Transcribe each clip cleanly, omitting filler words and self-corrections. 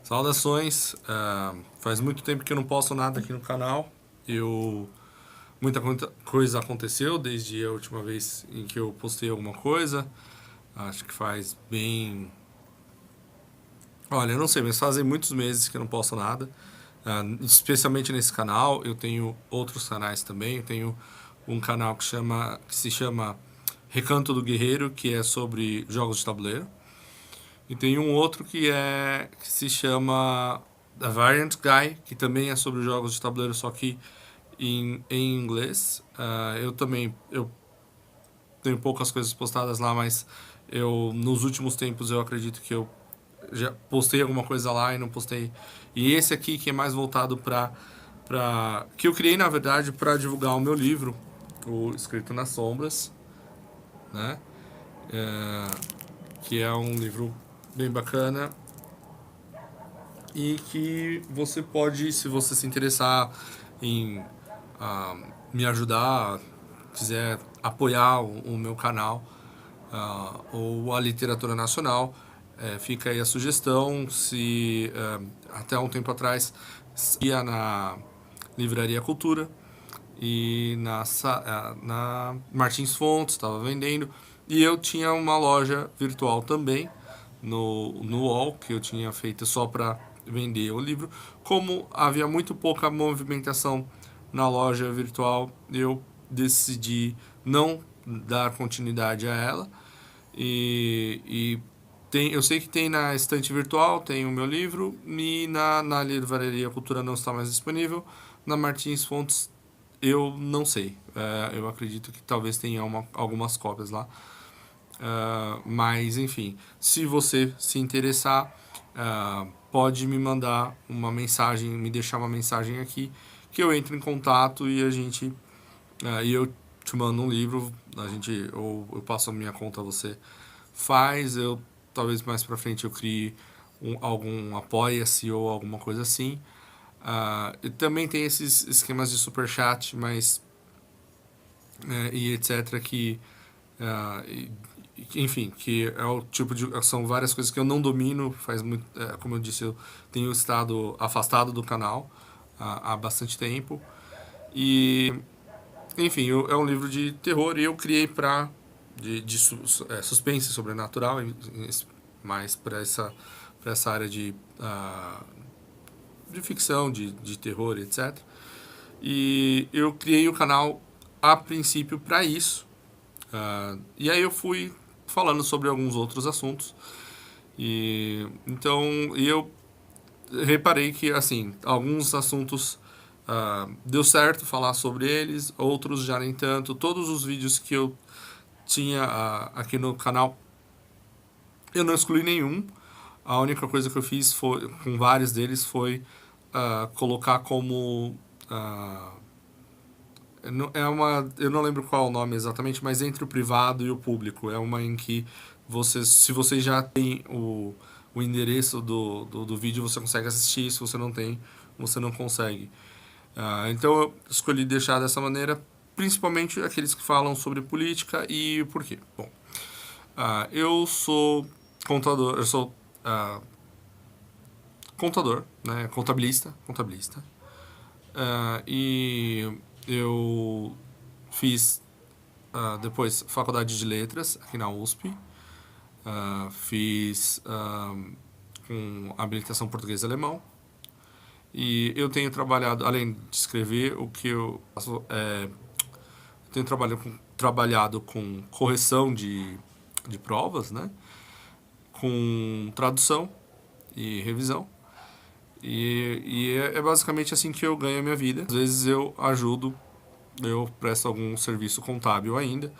Saudações, faz muito tempo que eu não posto nada aqui no canal. Muita coisa aconteceu desde a última vez em que eu postei alguma coisa. Acho que faz bem... Olha, eu não sei, mas fazem muitos meses que eu não posto nada. Especialmente nesse canal. Eu tenho outros canais também. Eu tenho um canal que se chama Recanto do Guerreiro, que é sobre jogos de tabuleiro. E tem um outro que se chama The Variant Guy, que também é sobre jogos de tabuleiro, só que em inglês. Eu tenho poucas coisas postadas lá, mas nos últimos tempos eu acredito que eu já postei alguma coisa lá e não postei. E esse aqui que é mais voltado que eu criei na verdade para divulgar o meu livro, o Escrito nas Sombras, né? Que é um livro bem bacana e que você pode, se você se interessar em me ajudar, quiser apoiar o meu canal ou a literatura nacional, fica aí a sugestão. Se até um tempo atrás ia na Livraria Cultura e na Martins Fontes estava vendendo, e eu tinha uma loja virtual também no UOL, que eu tinha feito só para vender o livro. Como havia muito pouca movimentação na loja virtual, eu decidi não dar continuidade a ela. Eu sei que tem na estante virtual, tem o meu livro, e na Livraria Cultura não está mais disponível. Na Martins Fontes eu não sei. Eu acredito que talvez tenha algumas cópias lá. Mas, enfim, se você se interessar, pode me mandar uma mensagem, me deixar uma mensagem aqui, que eu entro em contato e eu te mando um livro. Ou eu passo a minha conta, você faz. Talvez mais pra frente eu crie algum apoia-se ou alguma coisa assim. E também tem esses esquemas de superchat, mas e etc. Enfim, que é o tipo de... São várias coisas que eu não domino. Faz muito... como eu disse, eu tenho estado afastado do canal há bastante tempo. E, enfim, é um livro de terror e eu criei de suspense sobrenatural, mais para essa área de ficção, de terror, etc. E eu criei o canal a princípio para isso. E aí eu fui falando sobre alguns outros assuntos. Então eu reparei que, assim, alguns assuntos deu certo falar sobre eles, outros já nem tanto. Todos os vídeos que eu tinha aqui no canal, eu não excluí nenhum. A única coisa que eu fiz com vários deles foi colocar como... eu não lembro qual é o nome exatamente, mas entre o privado e o público. É uma em que se você já tem o endereço do vídeo, você consegue assistir. Se você não tem, você não consegue. Então eu escolhi deixar dessa maneira, principalmente aqueles que falam sobre política e por quê. Bom, eu sou contador, contador, né, contabilista. E eu fiz depois faculdade de letras aqui na USP. Fiz com habilitação português e alemão. E eu tenho trabalhado, além de escrever, o que eu faço tenho trabalhado com correção de provas, né? Com tradução e revisão. E é basicamente assim que eu ganho a minha vida. Às vezes eu presto algum serviço contábil ainda.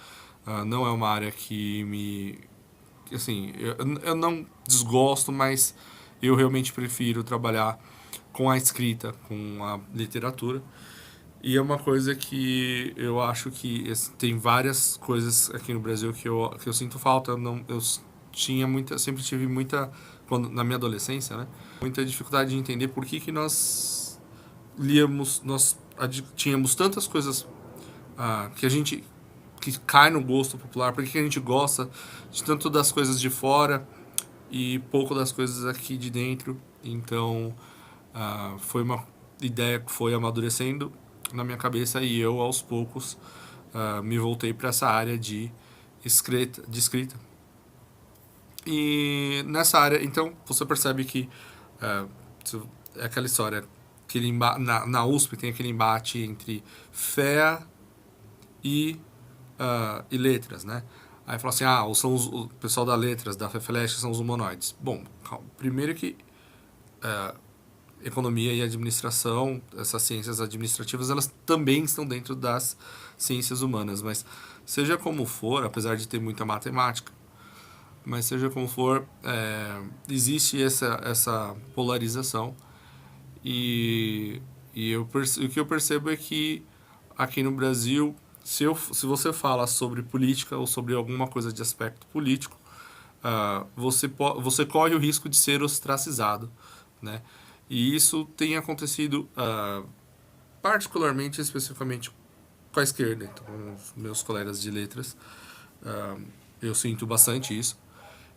Não é uma área que me... Assim, eu não desgosto, mas eu realmente prefiro trabalhar com a escrita, com a literatura. E é uma coisa que eu acho que tem várias coisas aqui no Brasil que eu sinto falta. Eu sempre tive muita, na minha adolescência, né, muita dificuldade de entender por que nós tínhamos tantas coisas que cai no gosto popular, por que a gente gosta de tanto das coisas de fora e pouco das coisas aqui de dentro. Então, foi uma ideia que foi amadurecendo na minha cabeça e eu, aos poucos, me voltei para essa área de escrita. E nessa área, então, você percebe que é, é aquela história, na USP tem aquele embate entre fé e letras, né? Aí fala assim, o pessoal da letras, da FEFELESH, são os humanoides. Bom, primeiro que economia e administração, essas ciências administrativas, elas também estão dentro das ciências humanas, mas seja como for, apesar de ter muita matemática, mas seja como for, existe essa polarização e o que eu percebo é que aqui no Brasil, se você fala sobre política ou sobre alguma coisa de aspecto político, você corre o risco de ser ostracizado, né? E isso tem acontecido particularmente, especificamente com a esquerda. Então, os meus colegas de letras, eu sinto bastante isso,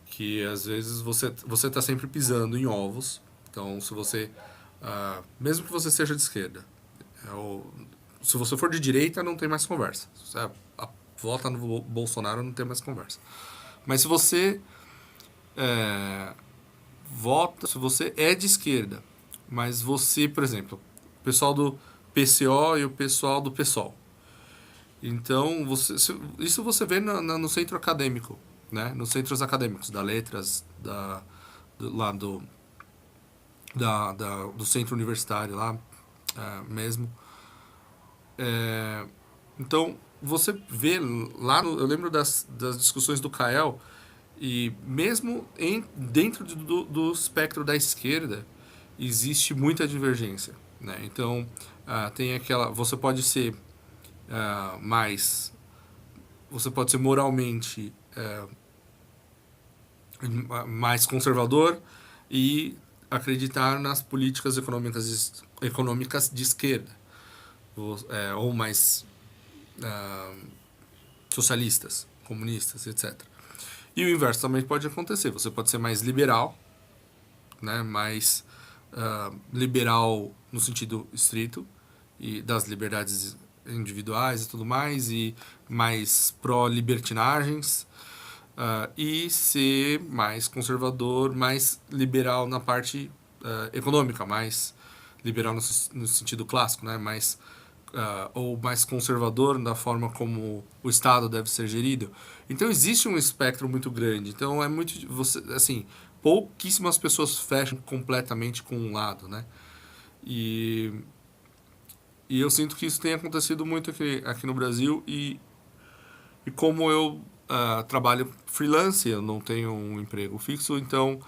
que às vezes você está sempre pisando em ovos. Então, se você, mesmo que você seja de esquerda, se você for de direita, não tem mais conversa. Se você vota no Bolsonaro, não tem mais conversa. Mas se você se você é de esquerda, mas você, por exemplo, o pessoal do PCO e o pessoal do PSOL. Então, isso você vê no centro acadêmico, né? Nos centros acadêmicos, da letras, lá do centro universitário lá mesmo. Então, você vê lá, eu lembro das discussões do Kael, e mesmo dentro do espectro da esquerda, existe muita divergência, né? Então, tem aquela... Você pode ser moralmente mais conservador e acreditar nas políticas econômicas de esquerda, ou mais socialistas, comunistas, etc. E o inverso também pode acontecer. Você pode ser mais liberal, né, mais liberal no sentido estrito e das liberdades individuais e tudo mais, e mais pró-libertinagens, e ser mais conservador, mais liberal na parte econômica, mais liberal no sentido clássico, né, mais ou mais conservador da forma como o Estado deve ser gerido. Então existe um espectro muito grande. Então é muito assim, pouquíssimas pessoas fecham completamente com um lado, né? E eu sinto que isso tem acontecido muito aqui no Brasil e como eu trabalho freelance, eu não tenho um emprego fixo, então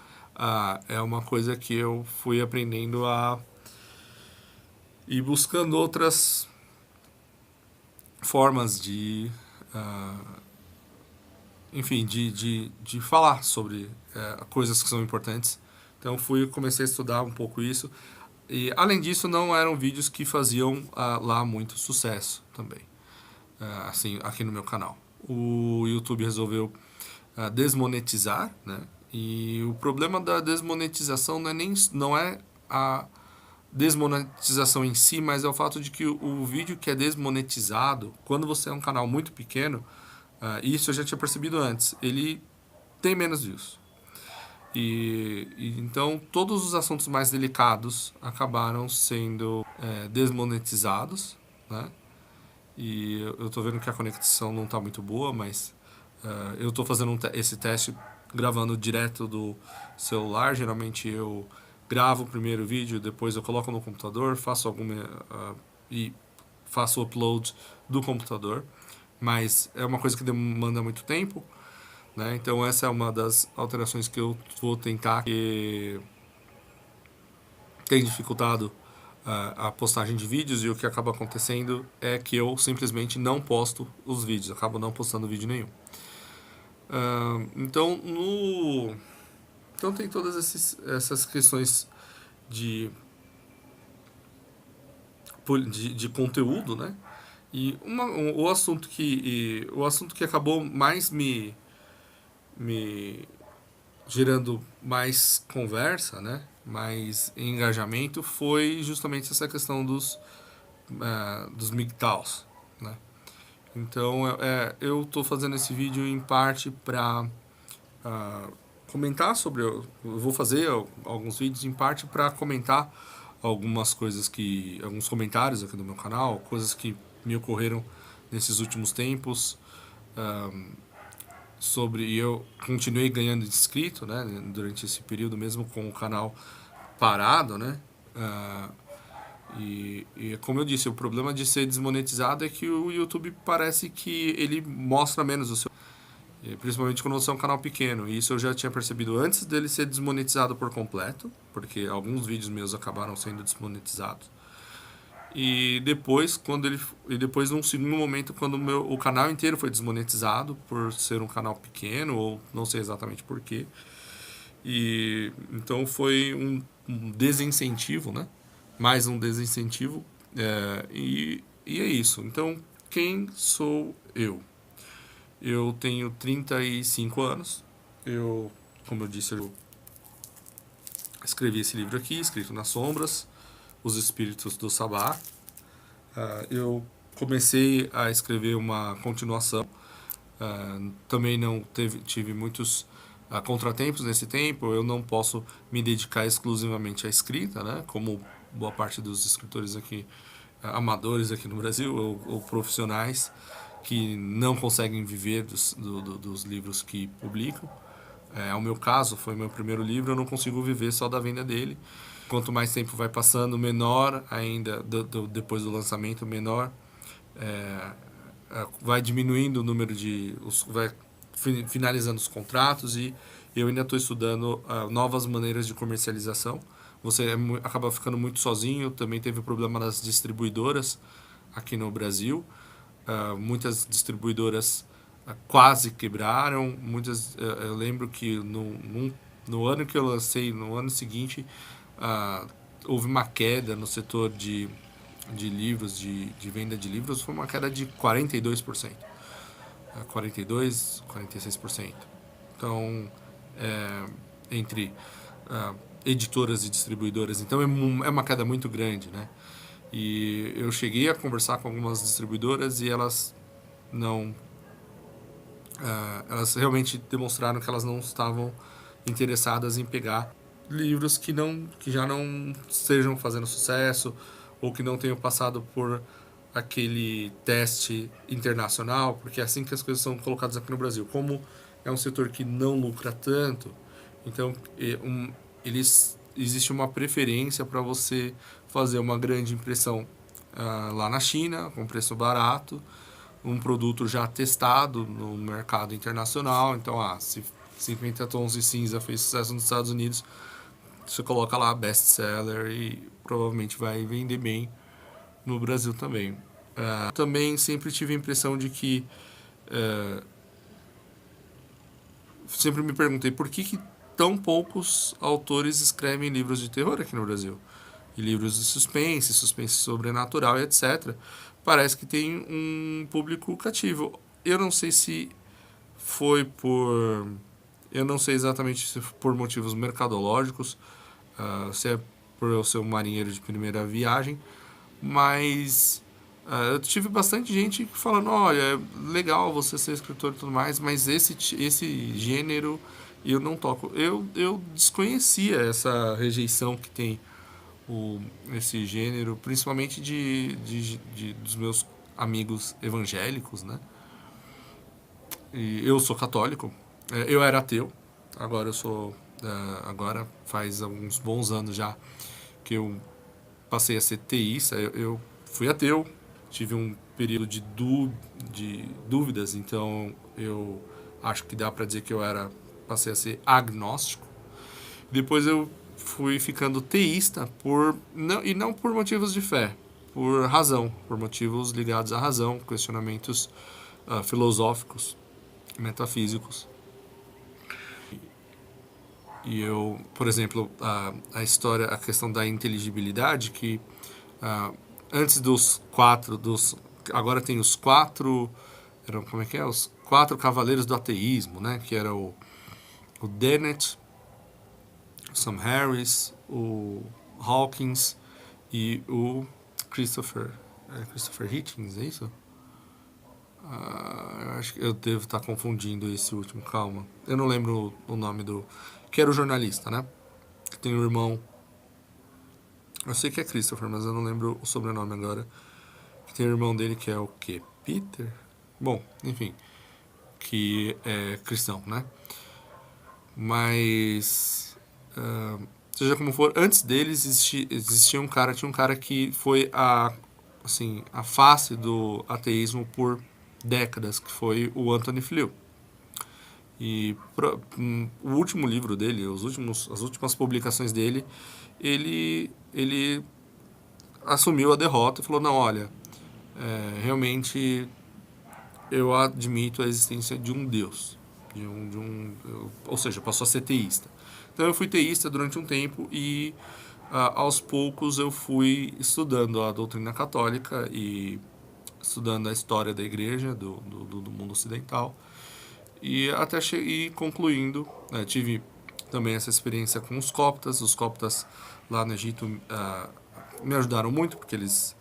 é uma coisa que eu fui aprendendo a ir buscando outras formas de enfim, de falar sobre coisas que são importantes. Então comecei a estudar um pouco isso. E além disso, não eram vídeos que faziam lá muito sucesso também, assim, aqui no meu canal. O YouTube resolveu desmonetizar, né? E o problema da desmonetização não é a desmonetização em si, mas é o fato de que o vídeo que é desmonetizado, quando você é um canal muito pequeno, isso eu já tinha percebido antes, ele tem menos views. E então todos os assuntos mais delicados acabaram sendo desmonetizados, né? E eu tô vendo que a conexão não tá muito boa, mas eu tô fazendo esse teste gravando direto do celular. Geralmente eu gravo o primeiro vídeo, depois eu coloco no computador, e faço o upload do computador, mas é uma coisa que demanda muito tempo, né? Então essa é uma das alterações que eu vou tentar, que tem dificultado a postagem de vídeos, e o que acaba acontecendo é que eu simplesmente não posto os vídeos, acabo não postando vídeo nenhum. Então tem todas essas questões de conteúdo, né? E o assunto que acabou mais me gerando mais conversa, né? Mais engajamento, foi justamente essa questão dos MGTOWs, né? Então, eu estou fazendo esse vídeo em parte para comentar sobre... Eu vou fazer alguns vídeos em parte para comentar algumas coisas alguns comentários aqui do meu canal, coisas que me ocorreram nesses últimos tempos, e eu continuei ganhando inscrito, né, durante esse período, mesmo com o canal parado, né? E como eu disse, o problema de ser desmonetizado é que o YouTube parece que ele mostra menos o seu... Principalmente quando você é um canal pequeno. E isso eu já tinha percebido antes dele ser desmonetizado por completo, porque alguns vídeos meus acabaram sendo desmonetizados. E depois, num segundo momento, quando o canal inteiro foi desmonetizado por ser um canal pequeno, ou não sei exatamente porquê. E então foi um desincentivo, né? Mais um desincentivo. E é isso. Então, quem sou eu? Eu tenho 35 anos. Como eu disse, eu escrevi esse livro aqui, Escrito nas Sombras, Os Espíritos do Sabá. Eu comecei a escrever uma continuação. Também não tive muitos contratempos nesse tempo. Eu não posso me dedicar exclusivamente à escrita, né? Como boa parte dos escritores aqui, amadores aqui no Brasil, ou profissionais que não conseguem viver dos livros que publicam. O meu caso, foi meu primeiro livro, eu não consigo viver só da venda dele. Quanto mais tempo vai passando, menor ainda, depois do lançamento, menor vai diminuindo o número vai finalizando os contratos, e eu ainda estou estudando novas maneiras de comercialização. Você acaba ficando muito sozinho. Também teve o problema das distribuidoras aqui no Brasil. Muitas distribuidoras quase quebraram. Eu lembro que no ano que eu lancei, no ano seguinte, houve uma queda no setor de livros, de venda de livros. Foi uma queda de 42%. 42%, 46%. Então, entre editoras e distribuidoras. Então, é uma queda muito grande, né? E eu cheguei a conversar com algumas distribuidoras e elas não... elas realmente demonstraram que elas não estavam interessadas em pegar livros que já não estejam fazendo sucesso, ou que não tenham passado por aquele teste internacional, porque é assim que as coisas são colocadas aqui no Brasil. Como é um setor que não lucra tanto, então existe uma preferência para você fazer uma grande impressão lá na China, com preço barato, um produto já testado no mercado internacional. Então, se 50 Tons de Cinza fez sucesso nos Estados Unidos, você coloca lá best-seller e provavelmente vai vender bem no Brasil também. Também sempre tive a impressão de que... sempre me perguntei por que tão poucos autores escrevem livros de terror aqui no Brasil. E livros de suspense sobrenatural e etc. Parece que tem um público cativo. Eu não sei se foi por... Eu não sei exatamente se foi por motivos mercadológicos, se é por eu ser um marinheiro de primeira viagem, mas eu tive bastante gente falando: olha, é legal você ser escritor e tudo mais, mas esse gênero eu não toco. Eu desconhecia essa rejeição que tem esse gênero, principalmente dos meus amigos evangélicos, né? E eu sou católico. Eu era ateu, agora eu sou... agora faz alguns bons anos já que eu passei a ser teísta. Eu fui ateu, tive um período de dúvidas, então eu acho que dá para dizer que passei a ser agnóstico. Depois eu fui ficando teísta e não por motivos de fé, por motivos ligados à razão, questionamentos filosóficos, metafísicos. E eu, por exemplo, a questão da inteligibilidade, que antes agora tem os quatro, como é que é? Os quatro cavaleiros do ateísmo, né? Que era o Dennett, Sam Harris, o Hawkins e o Christopher Hitchens, é isso? Eu acho que eu devo estar confundindo esse último, calma. Eu não lembro o nome do... Que era o jornalista, né? Que tem um irmão... Eu sei que é Christopher, mas eu não lembro o sobrenome agora. Que tem um irmão dele que é o quê? Peter? Bom, enfim. Que é cristão, né? Mas... seja como for, antes deles existia um cara... Tinha um cara que foi a face do ateísmo por décadas, que foi o Anthony Flew. E o último livro dele, as últimas publicações dele, ele assumiu a derrota e falou, não, olha, realmente eu admito a existência de um Deus. Ou seja, passou a ser teísta. Então eu fui teísta durante um tempo e aos poucos eu fui estudando a doutrina católica e estudando a história da igreja, do mundo ocidental. E até ir concluindo, tive também essa experiência com os coptas. Os coptas lá no Egito me ajudaram muito, porque eles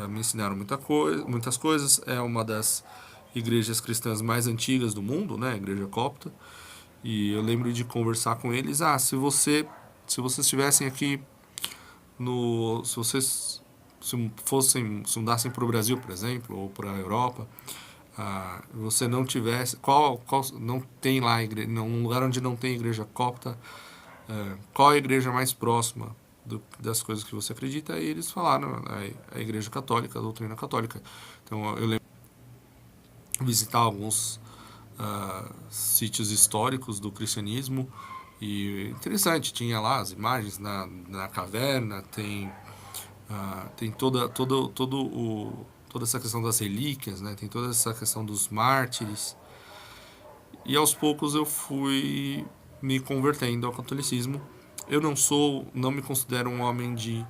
me ensinaram muitas coisas. É uma das igrejas cristãs mais antigas do mundo, né, a igreja copta. E eu lembro de conversar com eles, se vocês estivessem aqui se vocês se mudassem para o Brasil, por exemplo, ou para a Europa, você não tivesse, não tem lá num lugar onde não tem igreja copta, qual a igreja mais próxima das coisas que você acredita? E eles falaram a igreja católica, a doutrina católica. Então eu lembro de visitar alguns sítios históricos do cristianismo e interessante, tinha lá as imagens na caverna, tem toda essa questão das relíquias, né? Tem toda essa questão dos mártires. E aos poucos eu fui me convertendo ao catolicismo. Eu não me considero um homem de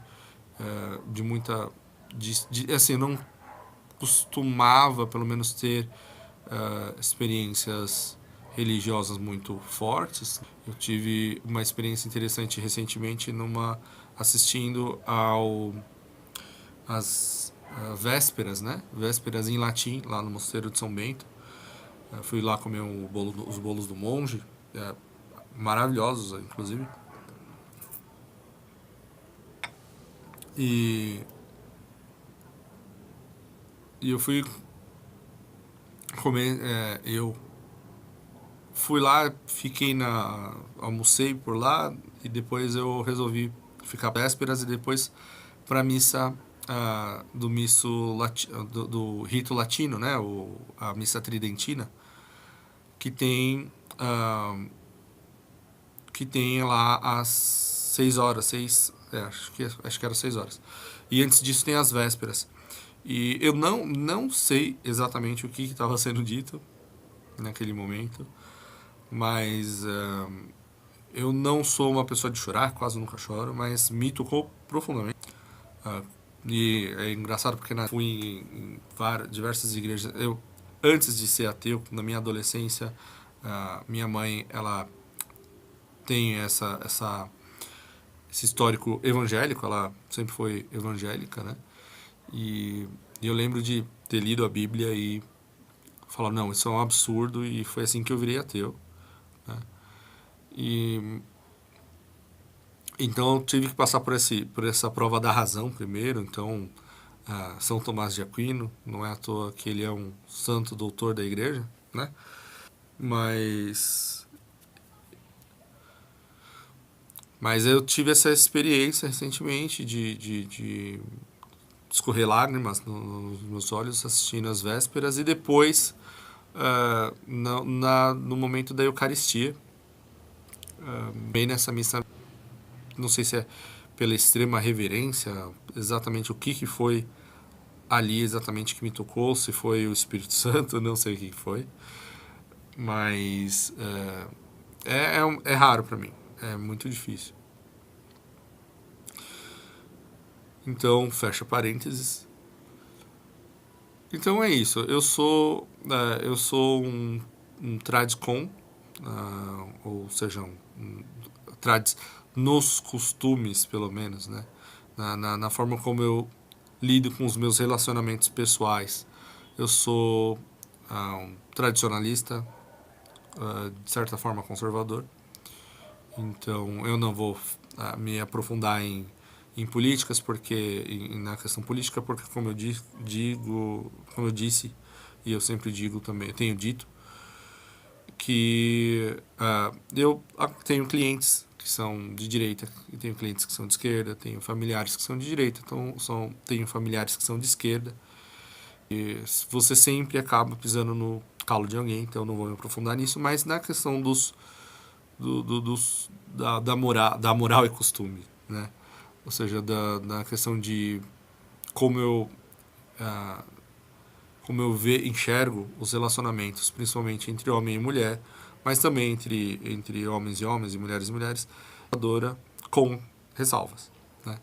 muita... assim, eu não costumava, pelo menos, ter experiências religiosas muito fortes. Eu tive uma experiência interessante recentemente assistindo às vésperas, né? Vésperas em latim, lá no Mosteiro de São Bento. Fui lá comer os bolos do monge, maravilhosos, inclusive. E eu fui comer, eu fui lá, almocei por lá e depois eu resolvi ficar vésperas e depois para a missa do rito latino, né, a missa tridentina, que tem lá às 6 horas, acho que era 6 horas. E antes disso tem as vésperas. E eu não sei exatamente o que estava sendo dito naquele momento, mas eu não sou uma pessoa de chorar, quase nunca choro, mas me tocou profundamente. E é engraçado porque fui em diversas igrejas. Antes de ser ateu, na minha adolescência, minha mãe, ela tem esse histórico evangélico, ela sempre foi evangélica, né? E eu lembro de ter lido a Bíblia e falar, não, isso é um absurdo, e foi assim que eu virei ateu, né? E então eu tive que passar por essa prova da razão primeiro. Então São Tomás de Aquino, não é à toa que ele é um santo doutor da igreja, né? Mas eu tive essa experiência recentemente de escorrer lágrimas nos meus olhos assistindo as vésperas e depois no momento da Eucaristia, bem nessa missa, não sei se é pela extrema reverência, exatamente o que foi ali exatamente que me tocou, se foi o Espírito Santo, não sei o que foi, mas é raro para mim, é muito difícil. Então, fecha parênteses. Então é isso. Eu sou um tradcon, ou seja, nos costumes, pelo menos, né? Na forma como eu lido com os meus relacionamentos pessoais. Eu sou um tradicionalista, de certa forma conservador. Então eu não vou me aprofundar em políticas, porque na questão política, porque como eu digo, como eu disse, e eu sempre digo também, eu tenho dito, que eu tenho clientes que são de direita e tenho clientes que são de esquerda, tenho familiares que são de direita, então tenho familiares que são de esquerda, e você sempre acaba pisando no calo de alguém, então eu não vou me aprofundar nisso, mas na questão da moral e costume, né? Ou seja, da questão de como eu enxergo os relacionamentos, principalmente entre homem e mulher, mas também entre homens e homens e mulheres, com ressalvas, né?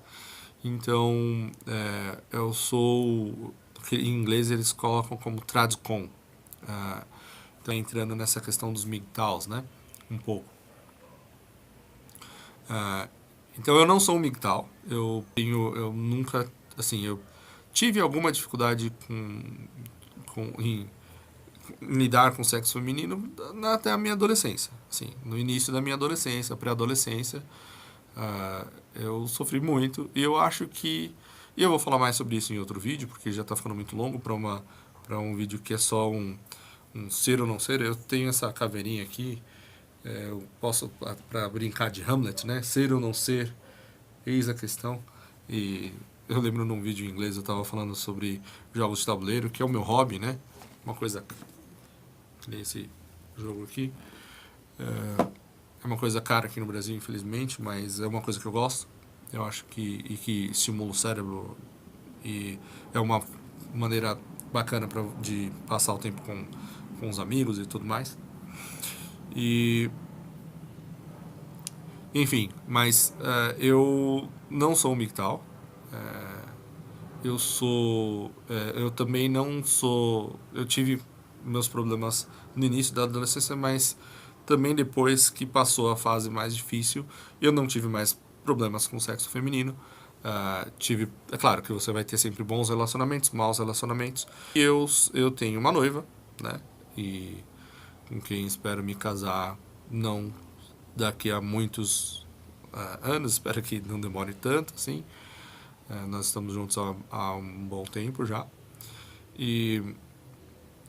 Então, eu sou, em inglês eles colocam como tradcon, tá entrando nessa questão dos MGTOWs, né? Um pouco. Então eu não sou um MGTOW, eu nunca, assim, eu tive alguma dificuldade em lidar com o sexo feminino até a minha adolescência, assim, no início da minha adolescência, pré-adolescência, eu sofri muito e eu acho que, e eu vou falar mais sobre isso em outro vídeo, porque já está ficando muito longo para um vídeo que é só um ser ou não ser. Eu tenho essa caveirinha aqui, eu posso, para brincar de Hamlet, né? Ser ou não ser, eis a questão. E eu lembro num vídeo em inglês eu estava falando sobre jogos de tabuleiro, que é o meu hobby, né? Uma coisa que nem esse jogo aqui. É uma coisa cara aqui no Brasil, infelizmente, mas é uma coisa que eu gosto. Eu acho que estimula o cérebro e é uma maneira bacana de passar o tempo com os amigos e tudo mais. E enfim, mas eu não sou um MGTOW. Eu também não sou. Eu tive meus problemas no início da adolescência, mas também depois que passou a fase mais difícil, eu não tive mais problemas com o sexo feminino. É claro que você vai ter sempre bons relacionamentos, maus relacionamentos. Eu tenho uma noiva, né? E com quem espero me casar não daqui a muitos anos, espero que não demore tanto, assim. Nós estamos juntos há um bom tempo já. E,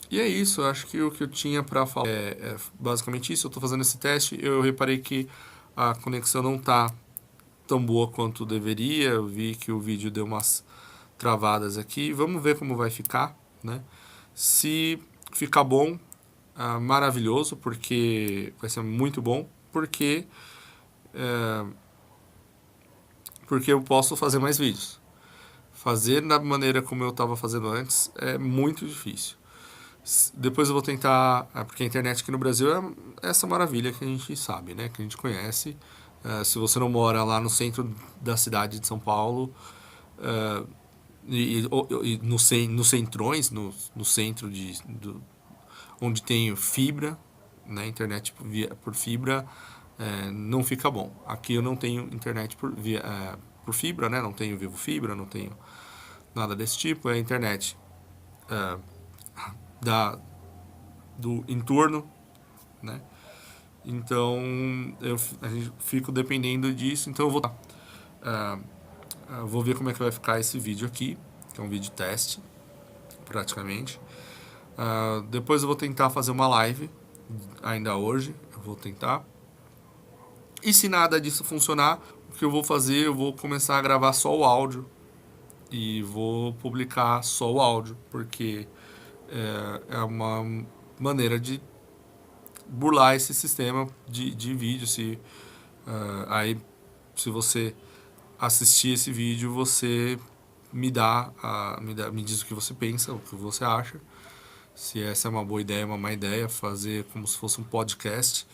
e é isso, acho que o que eu tinha para falar é basicamente isso. Eu estou fazendo esse teste, eu reparei que a conexão não está tão boa quanto deveria. Eu vi que o vídeo deu umas travadas aqui. Vamos ver como vai ficar, né? Se ficar bom, maravilhoso, porque vai ser muito bom, porque eu posso fazer mais vídeos. Fazer da maneira como eu estava fazendo antes é muito difícil. Depois eu vou tentar, porque a internet aqui no Brasil é essa maravilha que a gente sabe, né? Que a gente conhece. Se você não mora lá no centro da cidade de São Paulo, e nos centrões, no centro onde tem fibra, né? Internet por fibra, não fica bom. Aqui eu não tenho internet por fibra, né? Não tenho Vivo Fibra, não tenho nada desse tipo. É a internet do entorno, né? Então a gente fico dependendo disso. Então eu vou ver como é que vai ficar esse vídeo aqui, que é um vídeo teste, praticamente. Depois eu vou tentar fazer uma live, ainda hoje, eu vou tentar. E se nada disso funcionar, o que eu vou fazer, eu vou começar a gravar só o áudio e vou publicar só o áudio, porque é uma maneira de burlar esse sistema de vídeo. Aí, se você assistir esse vídeo, você me diz o que você pensa, o que você acha. Se essa é uma boa ideia, uma má ideia, fazer como se fosse um podcast.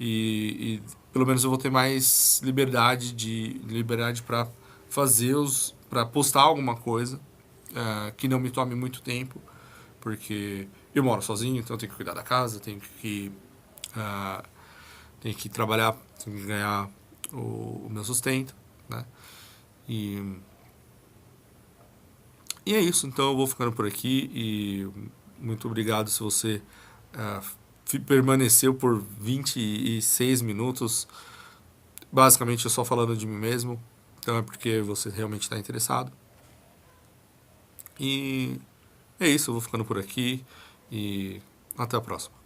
E pelo menos eu vou ter mais liberdade para para postar alguma coisa que não me tome muito tempo, porque eu moro sozinho, então eu tenho que cuidar da casa, tenho que trabalhar, tenho que ganhar o meu sustento, né? E é isso, então eu vou ficando por aqui e muito obrigado se você permaneceu por 26 minutos, basicamente eu só falando de mim mesmo, então é porque você realmente está interessado. E é isso, eu vou ficando por aqui e até a próxima.